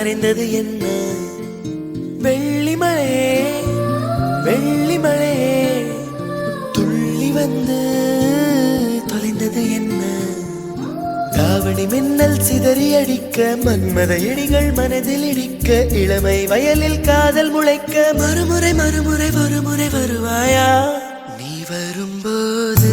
மறைந்தது என்ன? வெள்ளிமலையே வெள்ளிமலையே துள்ளி வந்து தொலைந்தது என்ன? தாவணி மின்னல் சிதறி அடிக்க மன்மத இடிகள் மனதில் இடிக்க இளமை வயலில் காதல் முளைக்க மறுமுறை மறுமுறை ஒருமுறை வருவாயா? நீ வரும்போது